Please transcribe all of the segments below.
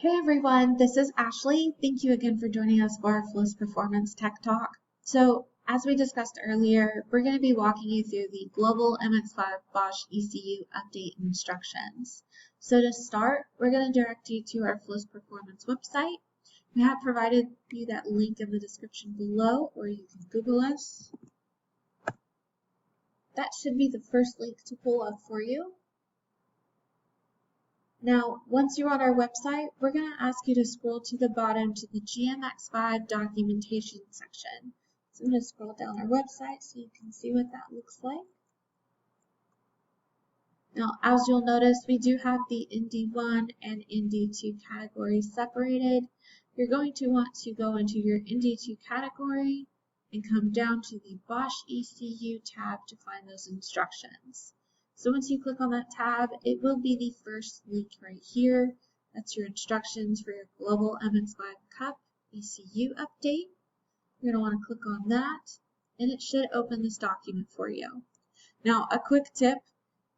Hey everyone, this is Ashley. Thank you again for joining us for our Flis Performance Tech Talk. So, as we discussed earlier, we're going to be walking you through the global MX5 Bosch ECU update instructions. So to start, we're going to direct you to our Flis Performance website. We have provided you that link in the description below, or you can Google us. That should be the first link to pull up for you. Now, once you're on our website, we're going to ask you to scroll to the bottom to the GMX5 documentation section. So I'm going to scroll down our website so you can see what that looks like. Now, as you'll notice, we do have the ND1 and ND2 categories separated. You're going to want to go into your ND2 category and come down to the Bosch ECU tab to find those instructions. So once you click on that tab, it will be the first link right here. That's your instructions for your global MX5 Cup ECU update. You're going to want to click on that, and it should open this document for you. Now, a quick tip,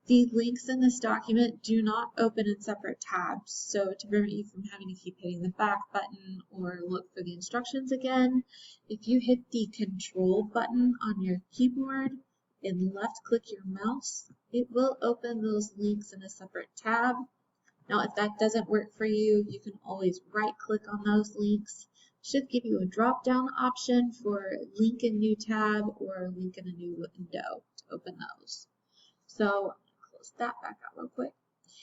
the links in this document do not open in separate tabs. So to prevent you from having to keep hitting the back button or look for the instructions again, if you hit the control button on your keyboard and left click your mouse, it will open those links in a separate tab. Now, if that doesn't work for you, you can always right click on those links. It should give you a drop down option for link in new tab or link in a new window to open those. So close that back out real quick.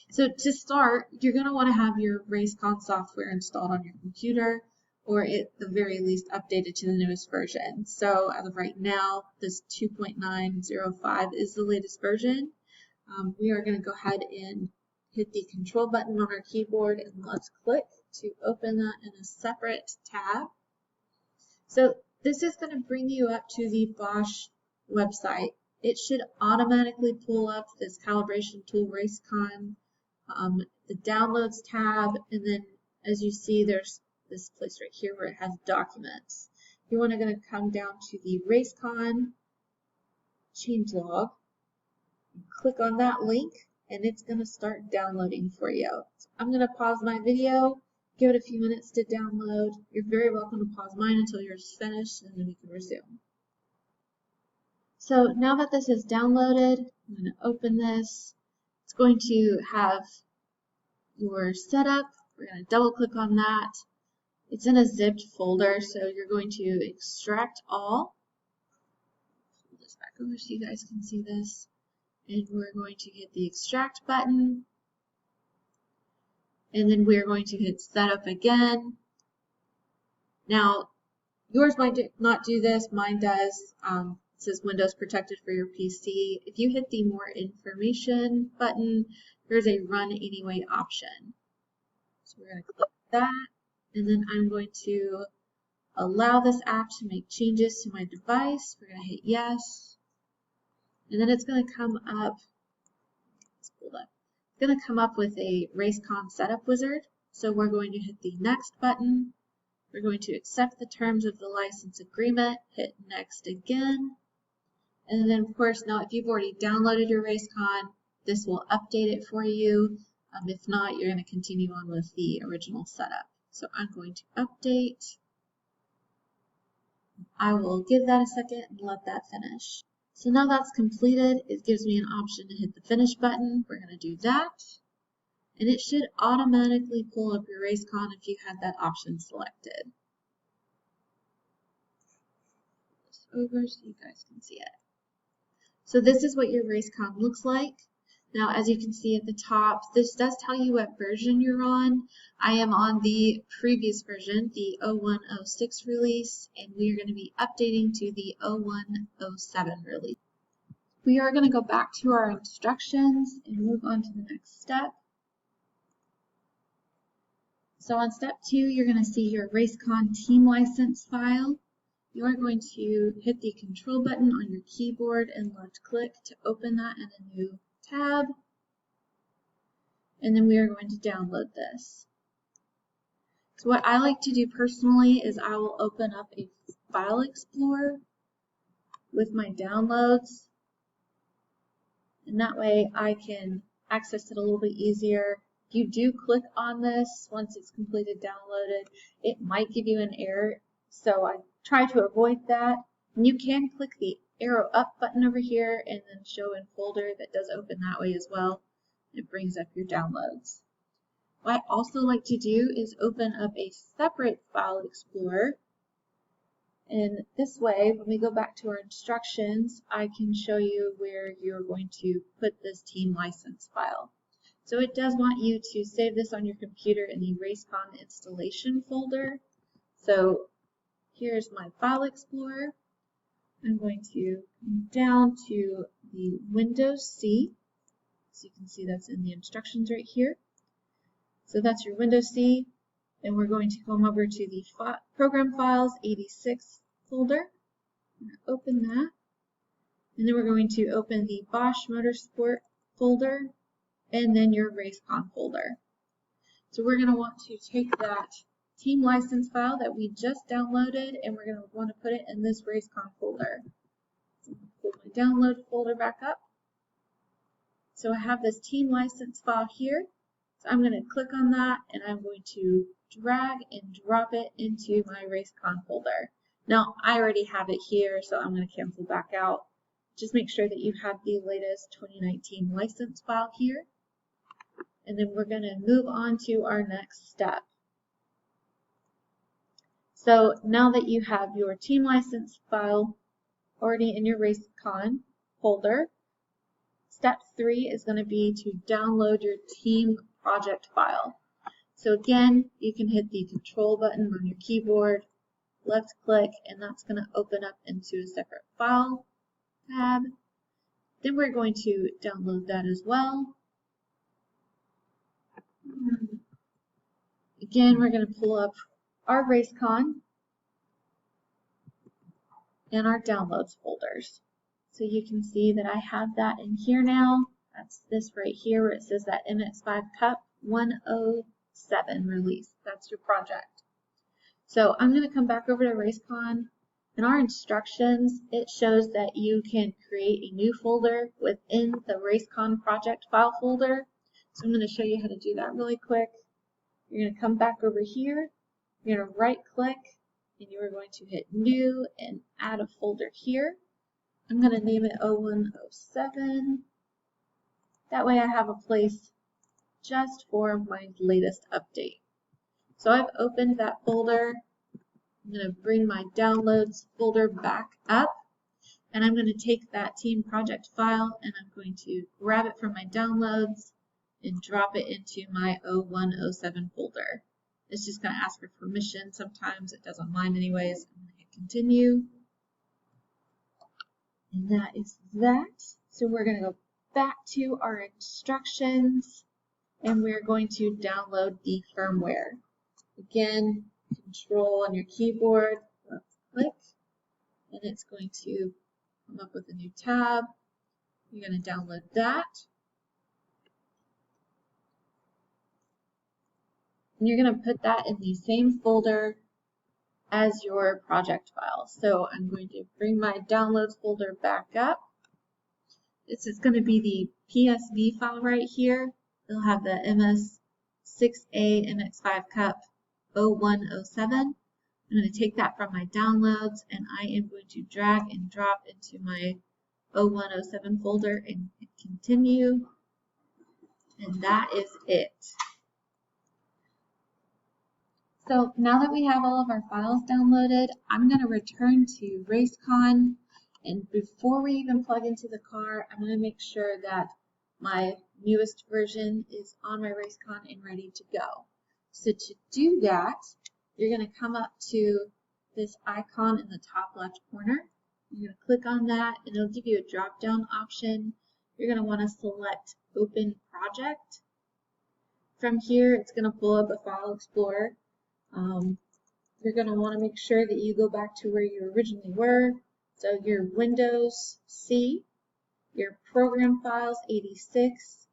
So to start, you're going to want to have your RaceCon software installed on your computer, or at the very least updated to the newest version. So as of right now, this 2.905 is the latest version. We are going to go ahead and hit the control button on our keyboard and let's click to open that in a separate tab. So this is going to bring you up to the Bosch website. It should automatically pull up this calibration tool RaceCon, the downloads tab, and then as you see there's this place right here where it has documents. You're going to come down to the RaceCon changelog, click on that link, and it's going to start downloading for you. So I'm going to pause my video, give it a few minutes to download. You're very welcome to pause mine until yours is finished, and then we can resume. So now that this is downloaded, I'm going to open this. It's going to have your setup. We're going to double click on that. It's in a zipped folder, so you're going to extract all. Pull this back over so you guys can see this. And we're going to hit the extract button. And then we're going to hit setup again. Now, yours might not do this, mine does. It says Windows protected for your PC. If you hit the more information button, there's a run anyway option. So we're going to click that. And then I'm going to allow this app to make changes to my device. We're going to hit yes. And then it's going to come up, let's pull that. It's going to come up with a RaceCon setup wizard. So we're going to hit the next button. We're going to accept the terms of the license agreement, hit next again. And then of course, now if you've already downloaded your RaceCon, this will update it for you. If not, you're going to continue on with the original setup. So I'm going to update. I will give that a second and let that finish. So now that's completed, it gives me an option to hit the finish button. We're going to do that. And it should automatically pull up your RaceCon if you had that option selected. Pull this over so you guys can see it. So this is what your RaceCon looks like. Now, as you can see at the top, this does tell you what version you're on. I am on the previous version, the 0106 release, and we are going to be updating to the 0107 release. We are going to go back to our instructions and move on to the next step. So on step 2, you're going to see your RaceCon team license file. You are going to hit the control button on your keyboard and left click to open that in a new tab, and then we are going to download this. So what I like to do personally is I will open up a file explorer with my downloads, and that way I can access it a little bit easier If you do click on this, once it's completed downloaded, it might give you an error. So I try to avoid that. And you can click the arrow up button over here and then show in folder. That does open that way as well. It brings up your downloads. What I also like to do is open up a separate file explorer. And this way, when we go back to our instructions, I can show you where you're going to put this team license file. So it does want you to save this on your computer in the RaceCon installation folder. So here's my file explorer. I'm going to come down to the Windows C. So you can see that's in the instructions right here. So that's your Windows C. And we're going to come over to the Program Files 86 folder. I'm going to open that. And then we're going to open the Bosch Motorsport folder and then your RaceCon folder. So we're going to want to take that team license file that we just downloaded and we're going to want to put it in this RaceCon folder. So pull my download folder back up. So I have this team license file here. So I'm going to click on that and I'm going to drag and drop it into my RaceCon folder. Now I already have it here, so I'm going to cancel back out. Just make sure that you have the latest 2019 license file here. And then we're going to move on to our next step. So now that you have your team license file already in your RaceCon folder, step 3 is going to be to download your team project file. So again, you can hit the control button on your keyboard, left click, and that's going to open up into a separate file tab. Then we're going to download that as well. Again, we're going to pull up our RaceCon and our downloads folders. So you can see that I have that in here now. That's this right here where it says that MX5 Cup 107 release. That's your project. So I'm going to come back over to RaceCon. In our instructions, it shows that you can create a new folder within the RaceCon project file folder. So I'm going to show you how to do that really quick. You're going to come back over here. You're going to right click and you are going to hit new and add a folder here. I'm going to name it 0107. That way I have a place just for my latest update. So I've opened that folder. I'm going to bring my downloads folder back up and I'm going to take that team project file and I'm going to grab it from my downloads and drop it into my 0107 folder. It's just going to ask for permission. Sometimes it doesn't mind anyways. I'm going to hit continue. And that is that. So we're going to go back to our instructions and we're going to download the firmware. Again, control on your keyboard, left click, and it's going to come up with a new tab. You're going to download that. And you're going to put that in the same folder as your project file. So I'm going to bring my downloads folder back up. This is going to be the PSV file right here. It'll have the MS6A MX5 Cup 0107. I'm going to take that from my downloads and I am going to drag and drop into my 0107 folder and hit continue. And that is it. So now that we have all of our files downloaded, I'm going to return to RaceCon, and before we even plug into the car, I'm going to make sure that my newest version is on my RaceCon and ready to go. So to do that, you're going to come up to this icon in the top left corner. You're going to click on that and it'll give you a drop down option. You're going to want to select Open Project. From here, it's going to pull up a file explorer. You're going to want to make sure that you go back to where you originally were. So your Windows C, your Program Files 86,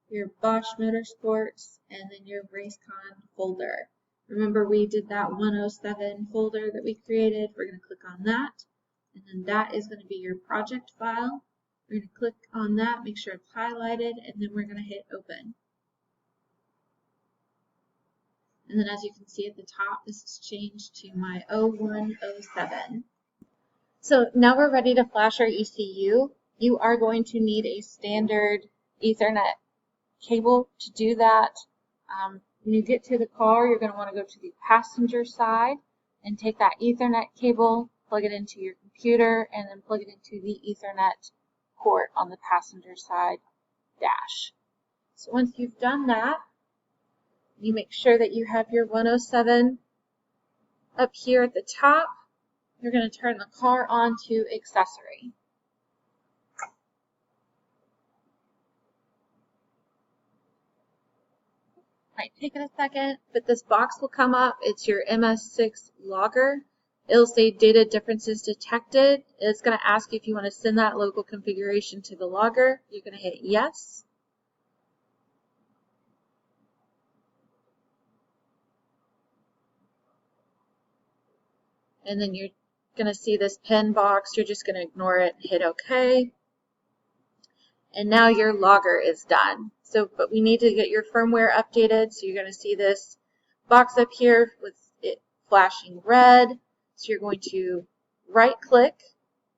your Bosch Motorsports, and then your RaceCon folder. Remember we did that 107 folder that we created. We're going to click on that, and then that is going to be your project file. We're going to click on that, make sure it's highlighted, and then we're going to hit open. And then as you can see at the top, this is changed to my 0107. So now we're ready to flash our ECU. You are going to need a standard Ethernet cable to do that. When you get to the car, you're going to want to go to the passenger side and take that Ethernet cable, plug it into your computer, and then plug it into the Ethernet port on the passenger side dash. So once you've done that, you make sure that you have your 107 up here at the top. You're going to turn the car on to accessory. Might take it a second, but this box will come up. It's your MS6 logger. It'll say data differences detected. It's going to ask you if you want to send that local configuration to the logger. You're going to hit yes. And then you're going to see this pin box. You're just going to ignore it, hit OK. And now your logger is done. So, but we need to get your firmware updated. So you're going to see this box up here with it flashing red. So you're going to right click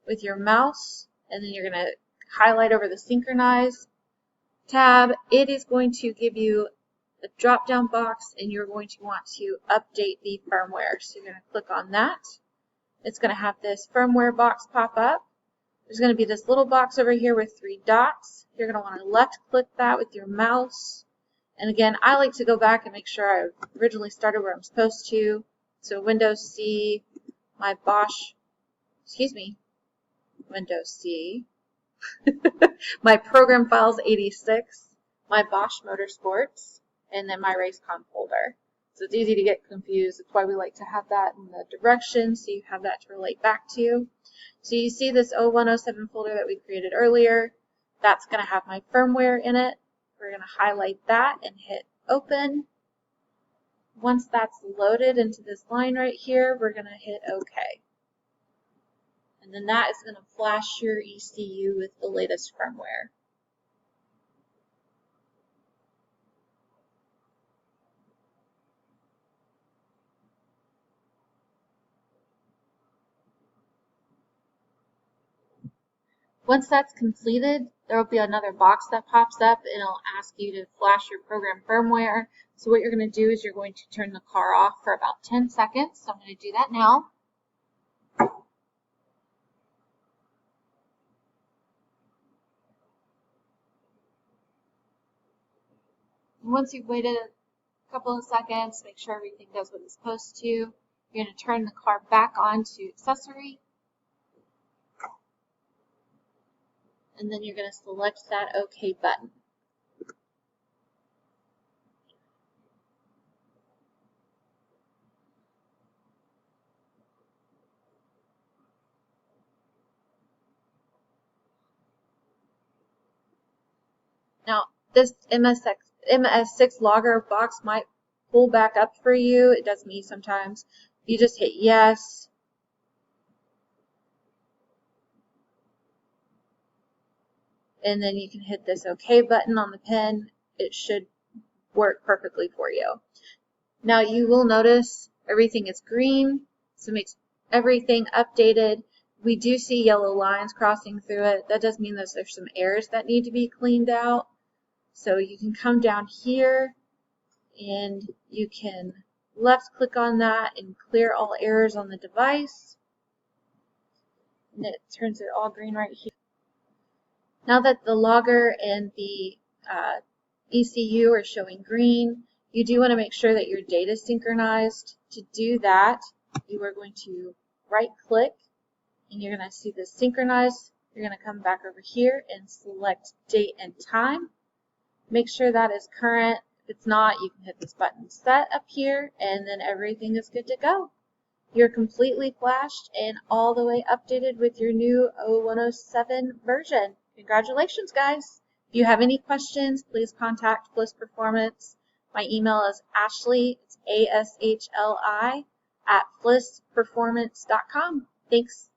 with your mouse and then you're going to highlight over the synchronize tab. It is going to give you a drop down box and you're going to want to update the firmware. So you're going to click on that. It's going to have this firmware box pop up. There's going to be this little box over here with 3 dots. You're going to want to left click that with your mouse. And again, I like to go back and make sure I originally started where I'm supposed to. So Windows C, my Bosch, Windows C, my program files 86, my Bosch Motorsports, and then my RaceCon folder. So it's easy to get confused. That's why we like to have that in the directions so you have that to relate back to. So you see this 0107 folder that we created earlier. That's going to have my firmware in it. We're going to highlight that and hit open. Once that's loaded into this line right here, we're going to hit OK. And then that is going to flash your ECU with the latest firmware. Once that's completed, there will be another box that pops up and it'll ask you to flash your program firmware. So what you're going to do is you're going to turn the car off for about 10 seconds. So I'm going to do that now. Once you've waited a couple of seconds, make sure everything does what it's supposed to. You're going to turn the car back on to accessory. And then you're going to select that OK button. Now, this MS6 logger box might pull back up for you. It does me sometimes. You just hit yes. And then you can hit this OK button on the pen. It should work perfectly for you. Now you will notice everything is green, so it makes everything updated. We do see yellow lines crossing through it. That does mean that there's some errors that need to be cleaned out. So you can come down here and you can left click on that and clear all errors on the device. And it turns it all green right here. Now that the logger and the ECU are showing green, you do want to make sure that your data is synchronized. To do that, you are going to right click and you're going to see this synchronize. You're going to come back over here and select date and time. Make sure that is current. If it's not, you can hit this button set up here and then everything is good to go. You're completely flashed and all the way updated with your new 0107 version. Congratulations, guys. If you have any questions, please contact Flis Performance. My email is Ashley, it's ASHLI, @flisperformance.com. Thanks.